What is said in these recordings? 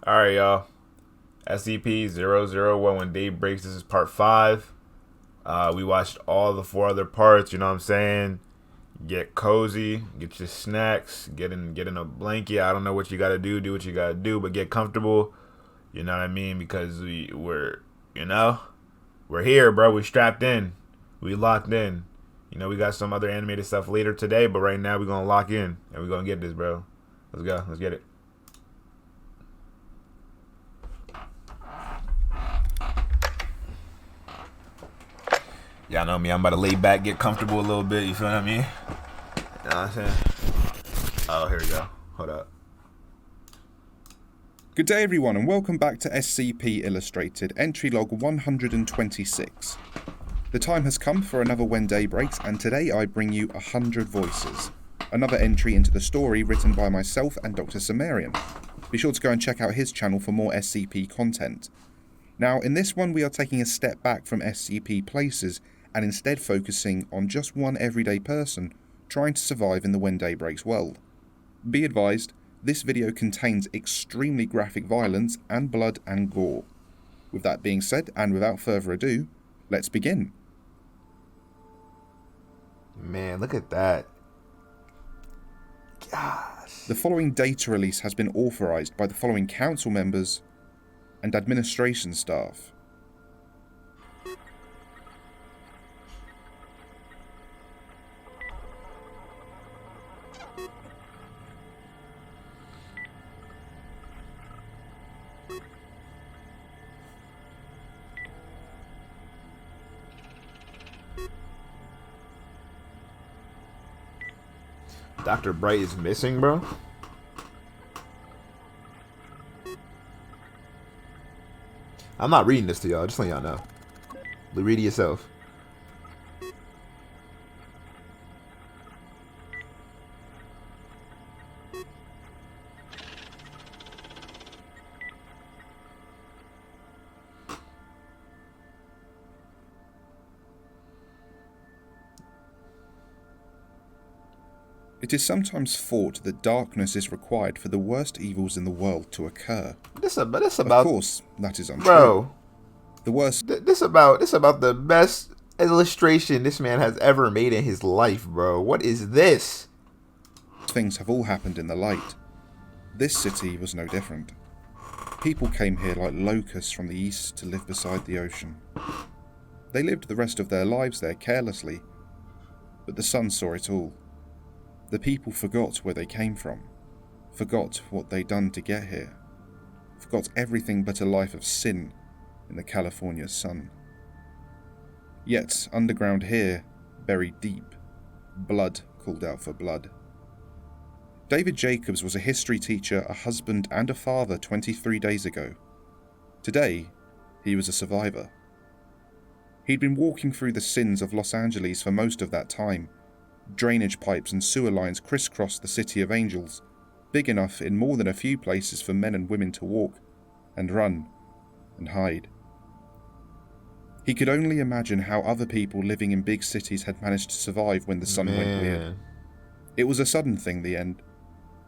Alright, y'all. SCP-001 When Day Breaks. This is part 5. We watched all the 4 other parts, you know what I'm saying? Get cozy, get your snacks, get in a blanket. I don't know what you gotta do what you gotta do, but get comfortable. You know what I mean? Because we're here, bro. We strapped in. We locked in. You know, we got some other animated stuff later today, but right now we're gonna lock in and we're gonna get this, bro. Let's go. Let's get it. Y'all know me. I'm about to lay back, get comfortable a little bit. You feel what I mean? You know what I'm saying? Oh, here we go. Hold up. Good day everyone and welcome back to SCP Illustrated, entry log 126. The time has come for another When Day Breaks, and today I bring you 100 Voices, another entry into the story written by myself and Dr. Cimmerian. Be sure to go and check out his channel for more SCP content. Now in this one we are taking a step back from SCP places and instead focusing on just one everyday person trying to survive in the When Day Breaks world. Be advised, this video contains extremely graphic violence and blood and gore. With that being said, and without further ado, let's begin. Man, look at that. Gosh. The following data release has been authorized by the following council members and administration staff. Dr. Bright is missing, bro. I'm not reading this to y'all, just letting y'all know. Read it yourself. It is sometimes thought that darkness is required for the worst evils in the world to occur. This about Of course, that is untrue. bro. The worst This about the best illustration this man has ever made in his life, bro. What is this? things have all happened in the light. This city was no different. People came here like locusts from the east to live beside the ocean. They lived the rest of their lives there carelessly, but the sun saw it all. The people forgot where they came from, forgot what they'd done to get here, forgot everything but a life of sin in the California sun. Yet, underground here, buried deep, blood called out for blood. David Jacobs was a history teacher, a husband and a father 23 days ago. Today, he was a survivor. He'd been walking through the sins of Los Angeles for most of that time. Drainage pipes and sewer lines crisscrossed the city of angels, big enough in more than a few places for men and women to walk, and run, and hide. He could only imagine how other people living in big cities had managed to survive when the sun went weird. It was a sudden thing, the end.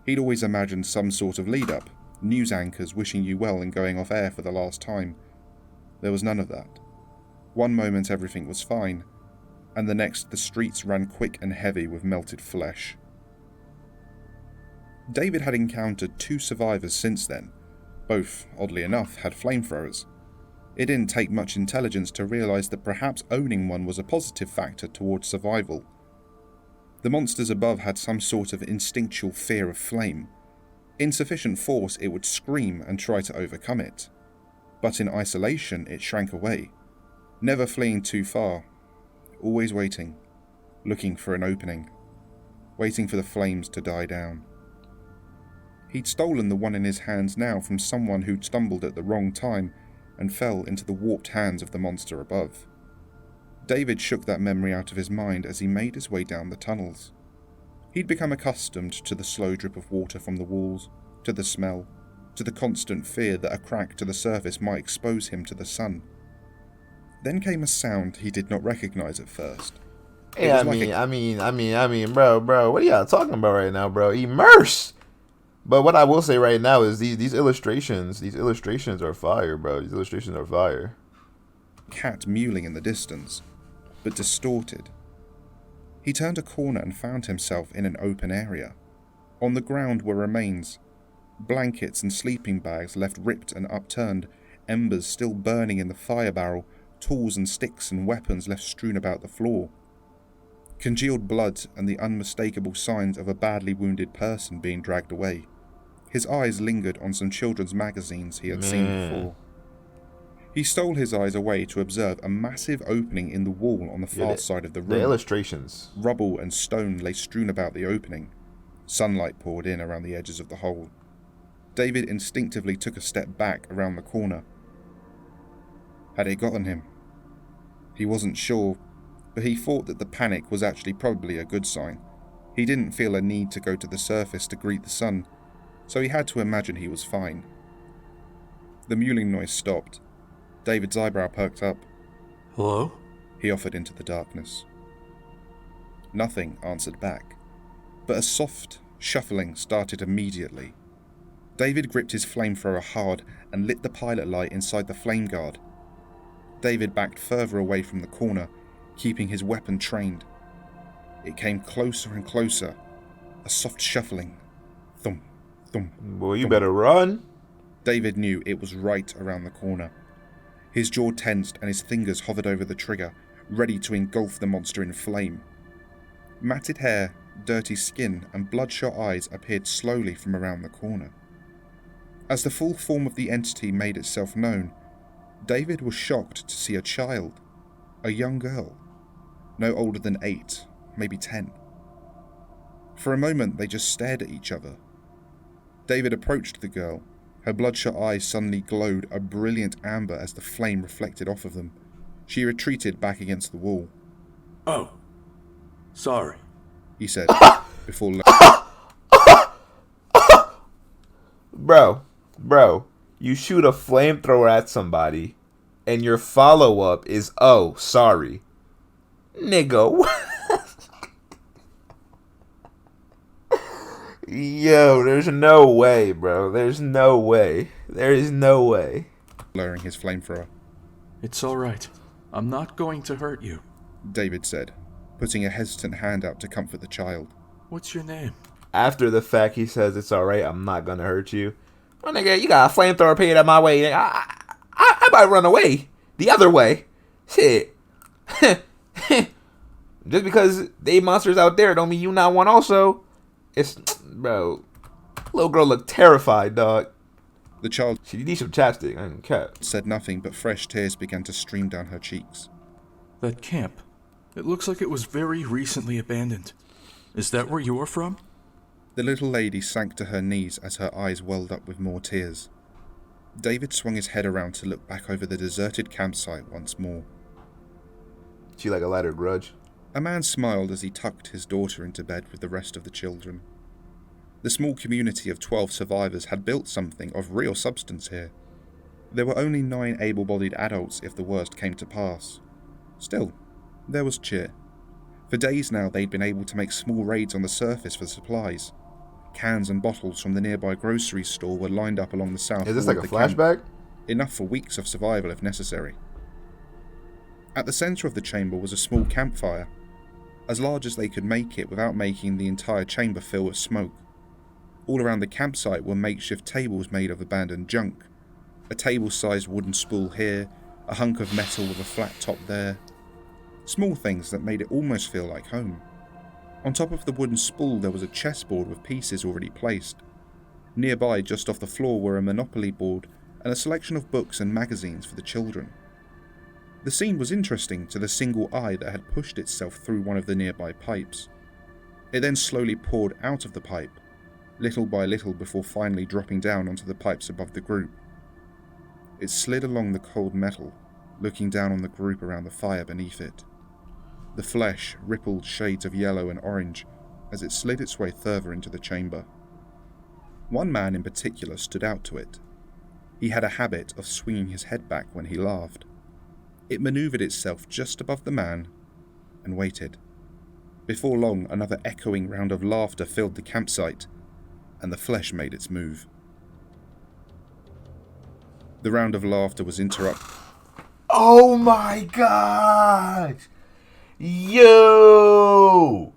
He'd always imagined some sort of lead-up, news anchors wishing you well and going off air for the last time. There was none of that. One moment everything was fine, and the next the streets ran quick and heavy with melted flesh. David had encountered 2 survivors since then. Both, oddly enough, had flamethrowers. It didn't take much intelligence to realise that perhaps owning one was a positive factor towards survival. The monsters above had some sort of instinctual fear of flame. In sufficient force it would scream and try to overcome it. But in isolation it shrank away, never fleeing too far, always waiting, looking for an opening, waiting for the flames to die down. He'd stolen the one in his hands now from someone who'd stumbled at the wrong time and fell into the warped hands of the monster above. David shook that memory out of his mind as he made his way down the tunnels. He'd become accustomed to the slow drip of water from the walls, to the smell, to the constant fear that a crack to the surface might expose him to the sun. Then came a sound he did not recognize at first. Hey, I mean, bro, what are y'all talking about right now, bro? Immerse! But what I will say right now is these illustrations are fire, bro. These illustrations are fire. Cat mewling in the distance, but distorted. He turned a corner and found himself in an open area. On the ground were remains, blankets and sleeping bags left ripped and upturned, embers still burning in the fire barrel, tools and sticks and weapons left strewn about the floor. Congealed blood and the unmistakable signs of a badly wounded person being dragged away. His eyes lingered on some children's magazines he had seen before. He stole his eyes away to observe a massive opening in the wall on the far side of the room. The illustrations. Rubble and stone lay strewn about the opening. Sunlight poured in around the edges of the hole. David instinctively took a step back around the corner. Had it gotten him? He wasn't sure, but he thought that the panic was actually probably a good sign. He didn't feel a need to go to the surface to greet the sun, so he had to imagine he was fine. The mewling noise stopped. David's eyebrow perked up. Hello? He offered into the darkness. Nothing answered back, but a soft shuffling started immediately. David gripped his flamethrower hard and lit the pilot light inside the flame guard. David backed further away from the corner, keeping his weapon trained. It came closer and closer, a soft shuffling. Thump, thump. Boy, you thump. better run. David knew it was right around the corner. His jaw tensed and his fingers hovered over the trigger, ready to engulf the monster in flame. Matted hair, dirty skin, and bloodshot eyes appeared slowly from around the corner. As the full form of the entity made itself known, David was shocked to see a child, a young girl, no older than 8, maybe 10. For a moment they just stared at each other. David approached the girl. Her bloodshot eyes suddenly glowed a brilliant amber as the flame reflected off of them. She retreated back against the wall. Oh, sorry, he said, before Bro, you shoot a flamethrower at somebody, and your follow-up is, oh, sorry. Nigga, Yo, there's no way, bro. There's no way. There is no way. lowering his flamethrower. It's all right. I'm not going to hurt you. David said, putting a hesitant hand out to comfort the child. What's your name? After the fact, he says, it's alright, I'm not gonna hurt you. Oh, nigga, you got a flamethrower paid at my way. I might run away. The other way. Shit. Just because they monsters out there don't mean you not one also. It's, bro, little girl looked terrified, dog. The child She needs some chapstick. I ain't cap. said nothing, but fresh tears began to stream down her cheeks. That camp. It looks like it was very recently abandoned. Is that where you're from? The little lady sank to her knees as her eyes welled up with more tears. David swung his head around to look back over the deserted campsite once more. She like a lighter grudge. A man smiled as he tucked his daughter into bed with the rest of the children. The small community of 12 survivors had built something of real substance here. There were only 9 able-bodied adults if the worst came to pass. Still, there was cheer. For days now they'd been able to make small raids on the surface for supplies. Cans and bottles from the nearby grocery store were lined up along the south Is this wall like a of the camp, flashback? enough for weeks of survival if necessary. At the centre of the chamber was a small campfire, as large as they could make it without making the entire chamber fill with smoke. All around the campsite were makeshift tables made of abandoned junk. A table-sized wooden spool here, a hunk of metal with a flat top there. Small things that made it almost feel like home. On top of the wooden spool there was a chessboard with pieces already placed. Nearby, just off the floor, were a Monopoly board and a selection of books and magazines for the children. The scene was interesting to the single eye that had pushed itself through one of the nearby pipes. It then slowly poured out of the pipe, little by little before finally dropping down onto the pipes above the group. It slid along the cold metal, looking down on the group around the fire beneath it. The flesh rippled shades of yellow and orange as it slid its way further into the chamber. One man in particular stood out to it. He had a habit of swinging his head back when he laughed. It maneuvered itself just above the man and waited. Before long, another echoing round of laughter filled the campsite. and the flesh made its move. The round of laughter was interrupted. Oh my god! Yo!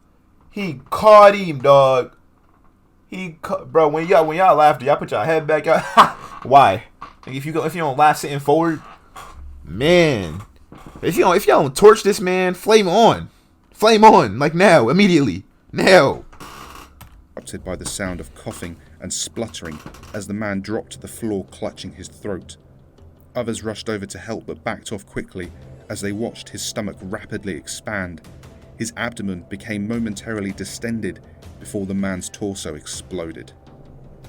He caught him, dog. Bro, when y'all laughed, y'all put your head back out. Why? Like if you don't laugh sitting forward, man. If y'all don't torch this man, flame on, like now, immediately, now. Interrupted by the sound of coughing and spluttering as the man dropped to the floor, clutching his throat. Others rushed over to help, but backed off quickly as they watched his stomach rapidly expand. His abdomen became momentarily distended before the man's torso exploded.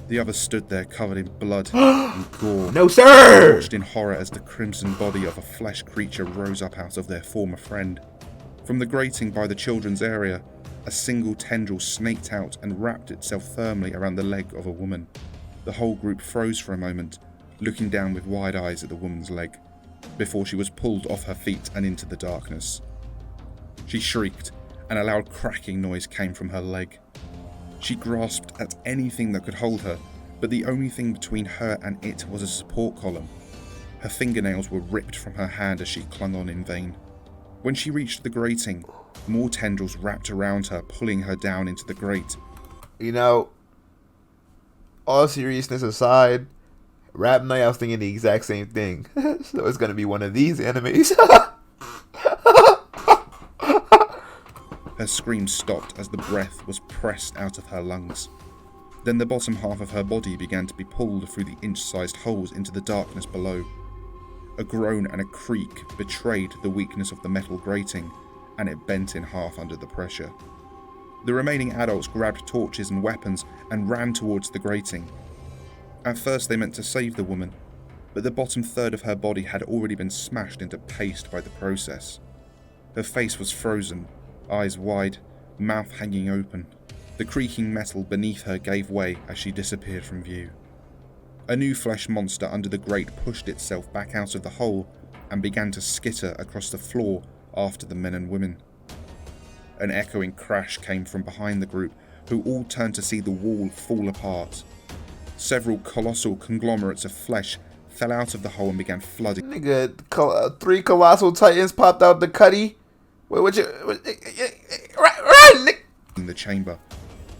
The others stood there covered in blood and gore. No, sir! Watched in horror as the crimson body of a flesh creature rose up out of their former friend. From the grating by the children's area, a single tendril snaked out and wrapped itself firmly around the leg of a woman. The whole group froze for a moment, looking down with wide eyes at the woman's leg, before she was pulled off her feet and into the darkness. She shrieked, and a loud cracking noise came from her leg. She grasped at anything that could hold her, but the only thing between her and it was a support column. Her fingernails were ripped from her hand as she clung on in vain. When she reached the grating, more tendrils wrapped around her, pulling her down into the grate. You know, all seriousness aside, Rap Night, I was thinking the exact same thing. So it's gonna be one of these enemies. Her scream stopped as the breath was pressed out of her lungs. Then the bottom half of her body began to be pulled through the inch-sized holes into the darkness below. A groan and a creak betrayed the weakness of the metal grating, and it bent in half under the pressure. The remaining adults grabbed torches and weapons and ran towards the grating. At first they meant to save the woman, but the bottom third of her body had already been smashed into paste by the process. Her face was frozen, eyes wide, mouth hanging open. The creaking metal beneath her gave way as she disappeared from view. A new flesh monster under the grate pushed itself back out of the hole and began to skitter across the floor after the men and women. An echoing crash came from behind the group, who all turned to see the wall fall apart. Several colossal conglomerates of flesh fell out of the hole and began flooding. Nigga, 3 colossal titans popped out the cutty. Run! In the chamber,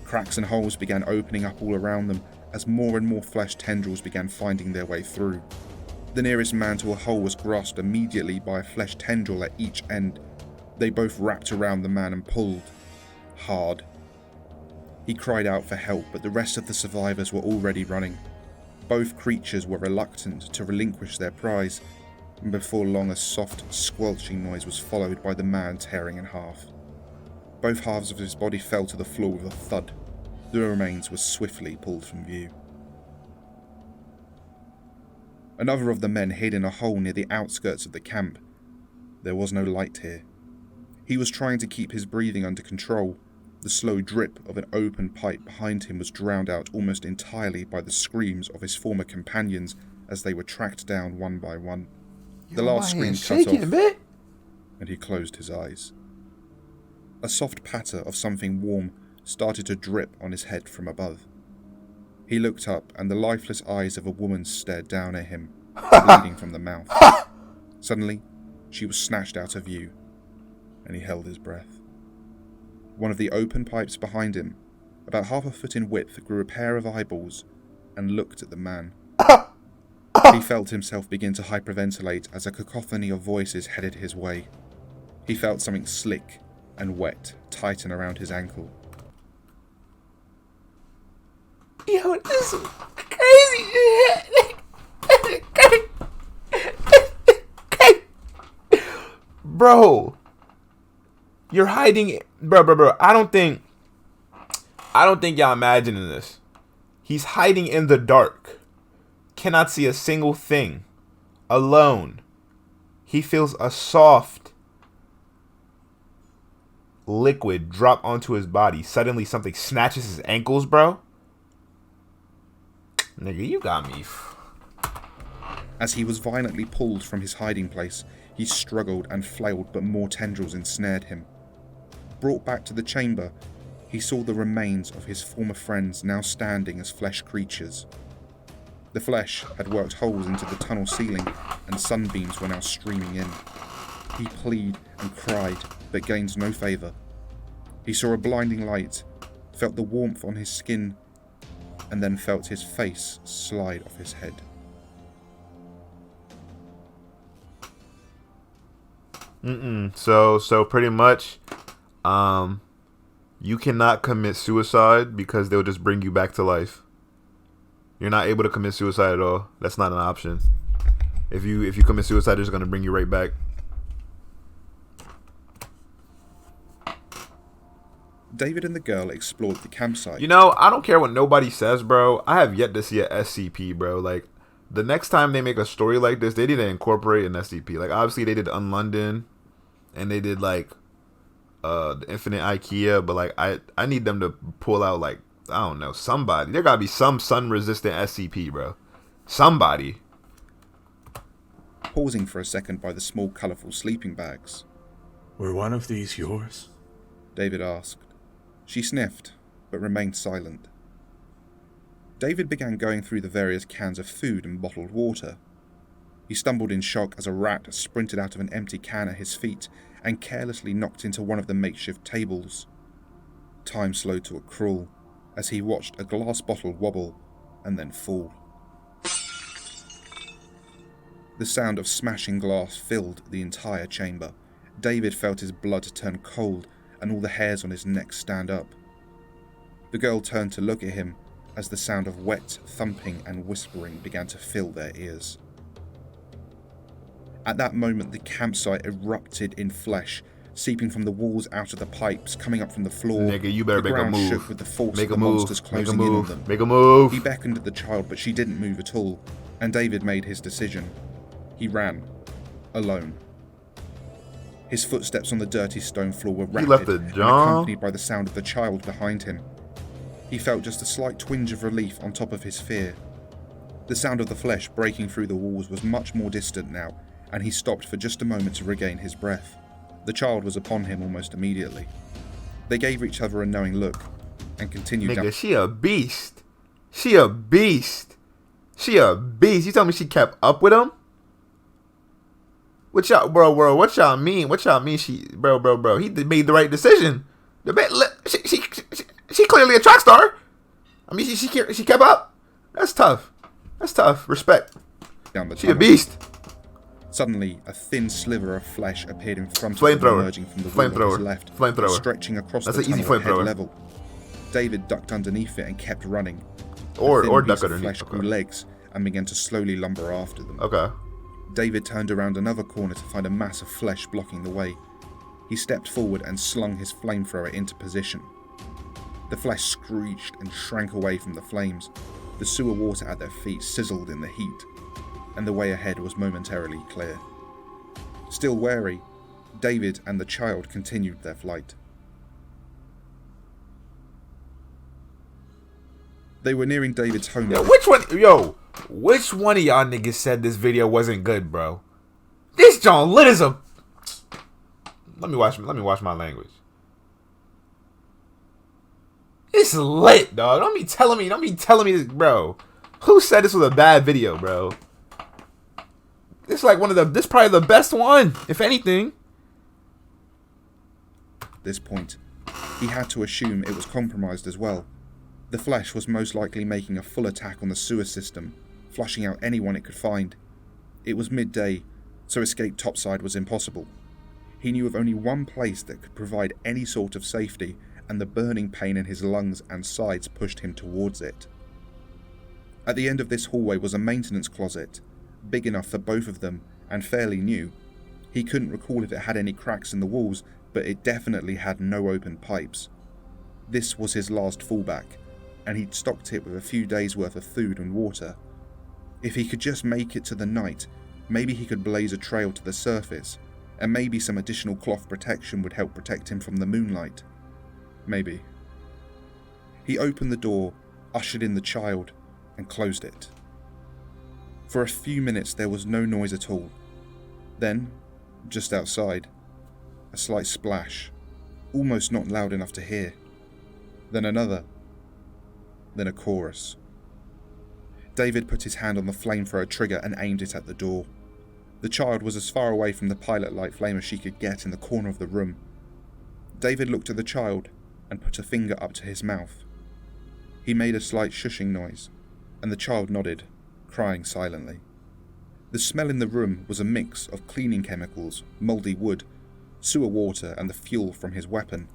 cracks and holes began opening up all around them as more and more flesh tendrils began finding their way through. The nearest man to a hole was grasped immediately by a flesh tendril at each end. They both wrapped around the man and pulled. Hard. He cried out for help, but the rest of the survivors were already running. Both creatures were reluctant to relinquish their prize, and before long a soft, squelching noise was followed by the man tearing in half. Both halves of his body fell to the floor with a thud. The remains were swiftly pulled from view. Another of the men hid in a hole near the outskirts of the camp. There was no light here. He was trying to keep his breathing under control. The slow drip of an open pipe behind him was drowned out almost entirely by the screams of his former companions as they were tracked down one by one. The last scream cut off, and he closed his eyes. A soft patter of something warm started to drip on his head from above. He looked up, and the lifeless eyes of a woman stared down at him, bleeding from the mouth. Suddenly, she was snatched out of view, and he held his breath. One of the open pipes behind him, about half a foot in width, grew a pair of eyeballs and looked at the man. He felt himself begin to hyperventilate as a cacophony of voices headed his way. He felt something slick and wet tighten around his ankle. Yo, this is crazy. Bro, you're hiding, bro. I don't think y'all imagining this. He's hiding in the dark. Cannot see a single thing. Alone. He feels a soft liquid drop onto his body. Suddenly something snatches his ankles, bro. Nigga, you got me. As he was violently pulled from his hiding place, he struggled and flailed, but more tendrils ensnared him. Brought back to the chamber, he he saw the remains of his former friends now standing as flesh creatures. The flesh had worked holes into the tunnel ceiling, and sunbeams were now streaming in. He pleaded and cried, but gained no favour. He saw a blinding light, felt the warmth on his skin, and then felt his face slide off his head. So pretty much, you cannot commit suicide because they'll just bring you back to life. You're not able to commit suicide at all. That's not an option. If you commit suicide, they're just gonna bring you right back. David and the girl explored the campsite. You know, I don't care what nobody says, bro. I have yet to see a SCP, bro. Like, the next time they make a story like this, they need to incorporate an SCP. Like, obviously they did Unlondon, and they did like the Infinite IKEA, but like I need them to pull out, like, I don't know, somebody. There gotta be some sun-resistant SCP, bro. Somebody. Pausing for a second by the small, colourful sleeping bags. Were one of these yours? David asked. She sniffed, but remained silent. David began going through the various cans of food and bottled water. He stumbled in shock as a rat sprinted out of an empty can at his feet and carelessly knocked into one of the makeshift tables. Time slowed to a crawl as he watched a glass bottle wobble and then fall. The sound of smashing glass filled the entire chamber. David felt his blood turn cold and all the hairs on his neck stand up. The girl turned to look at him as the sound of wet thumping and whispering began to fill their ears. At that moment, the campsite erupted in flesh, seeping from the walls out of the pipes, coming up from the floor. Nigga, you better the make a ground move. shook with the force Make of a the move. monsters Make a closing in on move. them. Make a move. He beckoned at the child, but she didn't move at all, and David made his decision. He ran, alone. His footsteps on the dirty stone floor were rapid left the and jump. accompanied by the sound of the child behind him. He felt just a slight twinge of relief on top of his fear. The sound of the flesh breaking through the walls was much more distant now, and he stopped for just a moment to regain his breath. The child was upon him almost immediately. They gave each other a knowing look, and continued Nigga, down. she a beast. She a beast. She a beast. You tell me she kept up with him? What y'all, bro, what y'all mean? What y'all mean she, bro, he made the right decision. She clearly a track star. I mean, she kept up. That's tough. That's tough. Respect. Down the She a tunnel. beast. Suddenly, a thin sliver of flesh appeared in front of him, Flamethrower. emerging from the wall on his left, Flamethrower. stretching across That's the an easy tunnel at head flamethrower. level. David ducked underneath it and kept running. Or The thin duck piece of underneath. flesh grew legs and began to slowly lumber after them. Okay. David turned around another corner to find a mass of flesh blocking the way. He stepped forward and slung his flamethrower into position. The flesh screeched and shrank away from the flames. The sewer water at their feet sizzled in the heat, and the way ahead was momentarily clear. Still wary, David and the child continued their flight. They were nearing David's home. Which one of y'all niggas said this video wasn't good, bro? This John lit as a. Let me watch my language. It's lit, dog. Don't be telling me this, bro. Who said this was a bad video, bro? This is like this probably the best one, if anything. At this point, he had to assume it was compromised as well. The flesh was most likely making a full attack on the sewer system, flushing out anyone it could find. It was midday, so escape topside was impossible. He knew of only one place that could provide any sort of safety, and the burning pain in his lungs and sides pushed him towards it. At the end of this hallway was a maintenance closet, big enough for both of them and fairly new. He couldn't recall if it had any cracks in the walls, but it definitely had no open pipes. This was his last fallback, and he'd stocked it with a few days' worth of food and water. If he could just make it to the night, maybe he could blaze a trail to the surface, and maybe some additional cloth protection would help protect him from the moonlight. Maybe. He opened the door, ushered in the child, and closed it. For a few minutes there was no noise at all. Then, just outside, a slight splash, almost not loud enough to hear. then another, then a chorus. David put his hand on the flamethrower trigger and aimed it at the door. The child was as far away from the pilot light flame as she could get in the corner of the room. David looked at the child and put a finger up to his mouth. He made a slight shushing noise, and the child nodded, crying silently. The smell in the room was a mix of cleaning chemicals, mouldy wood, sewer water, and the fuel from his weapon.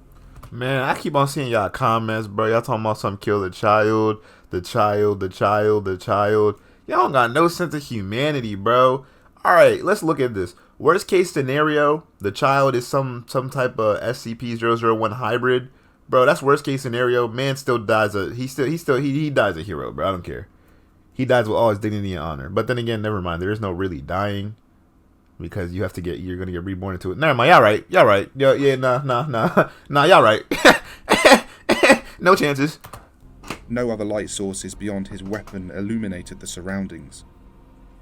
Man, I keep on seeing y'all comments, bro. Y'all talking about some kill the child, the child, the child, the child. Y'all don't got no sense of humanity, bro. Alright, let's look at this. Worst case scenario, the child is some type of SCP-001 hybrid. Bro, that's worst case scenario. Man still dies he dies a hero, bro. I don't care. He dies with all his dignity and honor. But then again, never mind. There is no really dying. Because you're gonna get reborn into it. Never mind, y'all right. Nah, y'all right. No chances. No other light sources beyond his weapon illuminated the surroundings.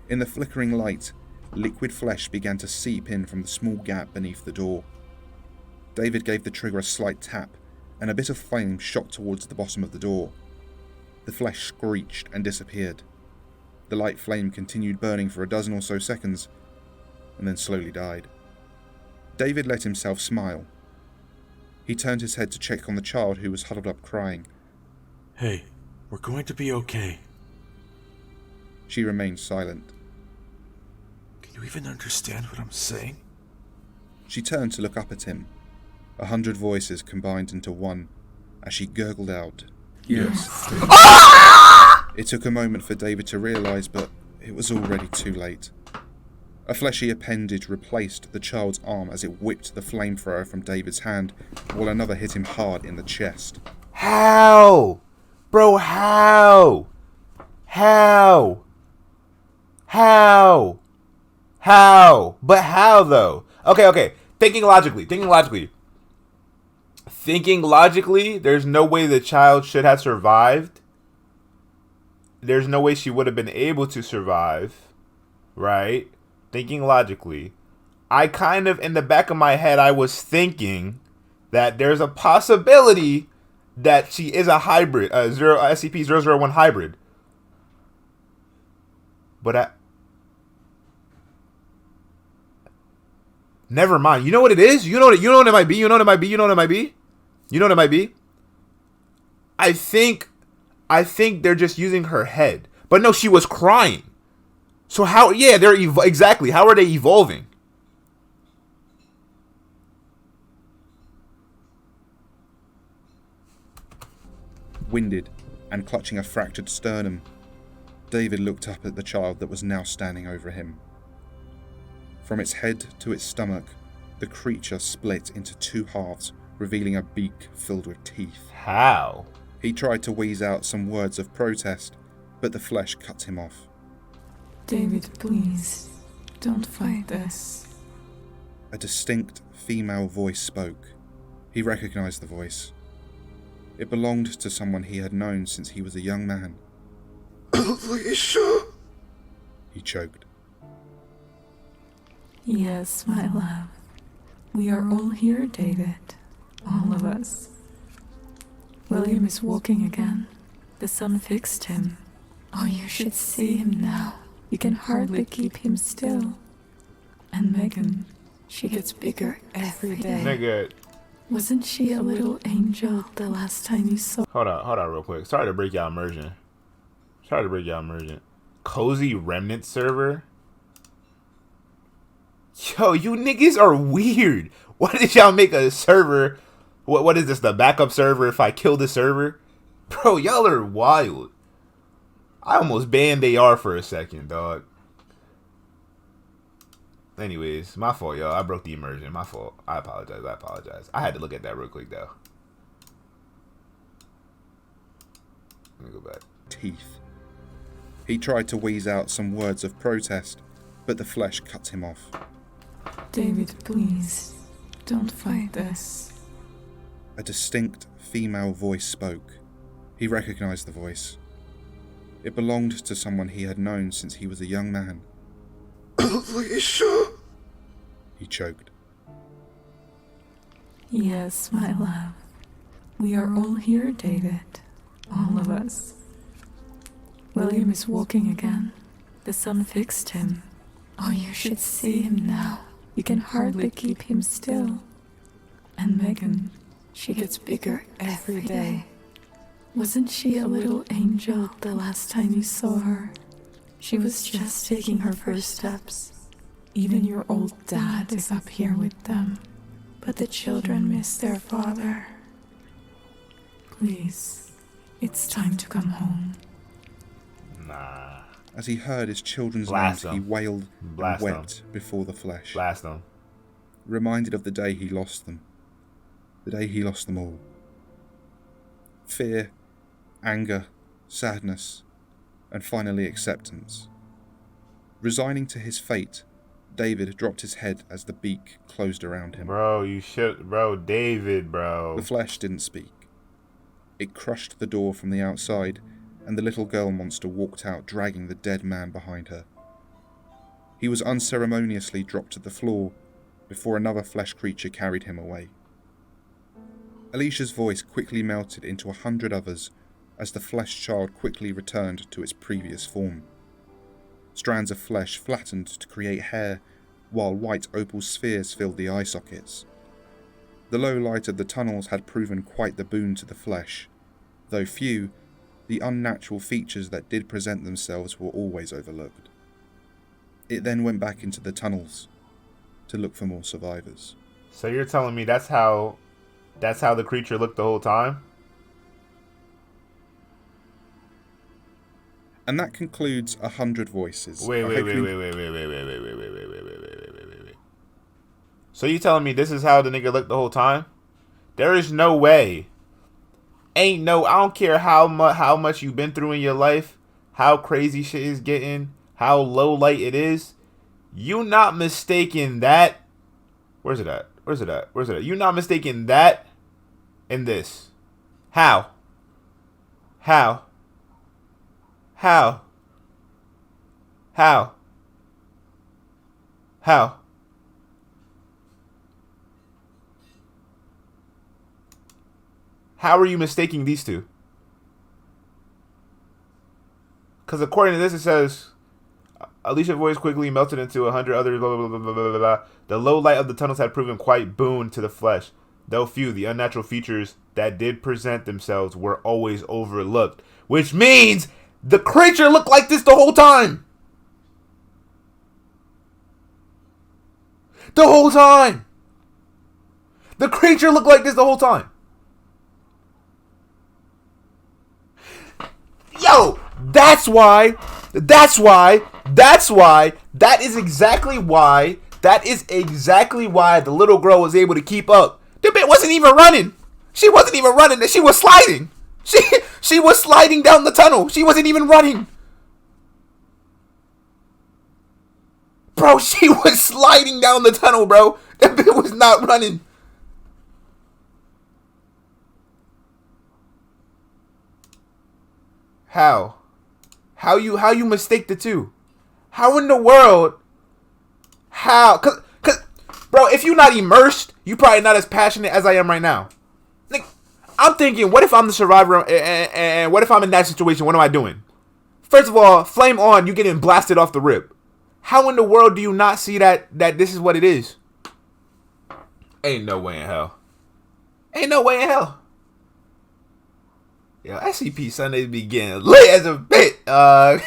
In the flickering light, liquid flesh began to seep in from the small gap beneath the door. David gave the trigger a slight tap, and a bit of flame shot towards the bottom of the door. The flesh screeched and disappeared. The light flame continued burning for a dozen or so seconds, and then slowly died. David let himself smile. He turned his head to check on the child who was huddled up crying. Hey, we're going to be okay. She remained silent. Can you even understand what I'm saying? She turned to look up at him. 100 voices combined into one as she gurgled out, "Yes." It took a moment for David to realise, but it was already too late. A fleshy appendage replaced the child's arm as it whipped the flamethrower from David's hand, while another hit him hard in the chest. How? Bro, how? How? How? How? But how, though? Okay. Thinking logically, there's no way the child should have survived. There's no way she would have been able to survive, right? Thinking logically, I kind of, in the back of my head, I was thinking that there's a possibility that she is a hybrid, SCP-001 hybrid. But never mind. You know what it is? You know what it might be? I think they're just using her head. But no, she was crying. So how? Yeah, exactly. How are they evolving? Winded and clutching a fractured sternum, David looked up at the child that was now standing over him. From its head to its stomach, the creature split into two halves, revealing a beak filled with teeth. How? He tried to wheeze out some words of protest, but the flesh cut him off. David, please, don't fight this. A distinct female voice spoke. He recognized the voice. It belonged to someone he had known since he was a young man. Alicia? He choked. Yes, my love. We are all here, David. All of us. William is walking again. The sun fixed him. Oh, you should see him now. You can hardly keep him still. And Megan, she gets bigger every day. Nigga. Wasn't she a little angel the last time you saw? Hold on real quick. Sorry to break y'all immersion. Cozy Remnant server? Yo, you niggas are weird. Why did y'all make a server? What is this, the backup server if I kill the server? Bro, y'all are wild. I almost banned AR for a second, dog. Anyways, my fault, y'all. I broke the immersion. My fault. I apologize. I had to look at that real quick, though. Let me go back. Teeth. He tried to wheeze out some words of protest, but the flesh cut him off. David, please, don't fight this. A distinct female voice spoke. He recognized the voice. It belonged to someone he had known since he was a young man. Alicia? He choked. Yes, my love. We are all here, David. All of us. William is walking again. The sun fixed him. Oh, you should see him now. You can hardly keep him still. And Megan, she gets bigger every day. Wasn't she a little angel the last time you saw her? She was just taking her first steps. Even your old dad is up here with them. But the children miss their father. Please, it's time to come home. Nah. As he heard his children's Blast names, he them. wailed Blast and wept before the flesh, Blast them. reminded of the day he lost them. The day he lost them all. Fear, anger, sadness, and finally acceptance. Resigning to his fate, David dropped his head as the beak closed around him. Bro, you should... Bro, David, bro. The flesh didn't speak. It crushed the door from the outside, and the little girl monster walked out, dragging the dead man behind her. He was unceremoniously dropped to the floor before another flesh creature carried him away. Alicia's voice quickly melted into 100 others as the flesh child quickly returned to its previous form. Strands of flesh flattened to create hair, while white opal spheres filled the eye sockets. The low light of the tunnels had proven quite the boon to the flesh. Though few, the unnatural features that did present themselves were always overlooked. It then went back into the tunnels to look for more survivors. So you're telling me that's how the creature looked the whole time? And that concludes 100 voices. Wait. So you telling me this is how the nigga looked the whole time? There is no way. I don't care how much you've been through in your life, how crazy shit is getting, how low light it is. You not mistaking that. Where's it at? You not mistaking that and this. How? How are you mistaking these two? Because according to this, it says, Alicia's voice quickly melted into 100 other blah, blah, blah, blah, blah, blah, blah. The low light of the tunnels had proven quite boon to the flesh. Though few, the unnatural features that did present themselves were always overlooked. Which means the creature looked like this the whole time. The whole time. The creature looked like this the whole time. Yo, that is exactly why the little girl was able to keep up. The bitch wasn't even running. She wasn't even running. She was sliding. She was sliding down the tunnel. She wasn't even running. Bro, she was sliding down the tunnel, bro. That bitch was not running. How you mistake the two? How in the world? How? Cause, bro, if you're not immersed, you're probably not as passionate as I am right now. Like, I'm thinking, what if I'm the survivor and what if I'm in that situation? What am I doing? First of all, flame on, you getting blasted off the rip. How in the world do you not see that this is what it is? Ain't no way in hell. Ain't no way in hell. Yo, SCP Sundays be getting lit as a bit.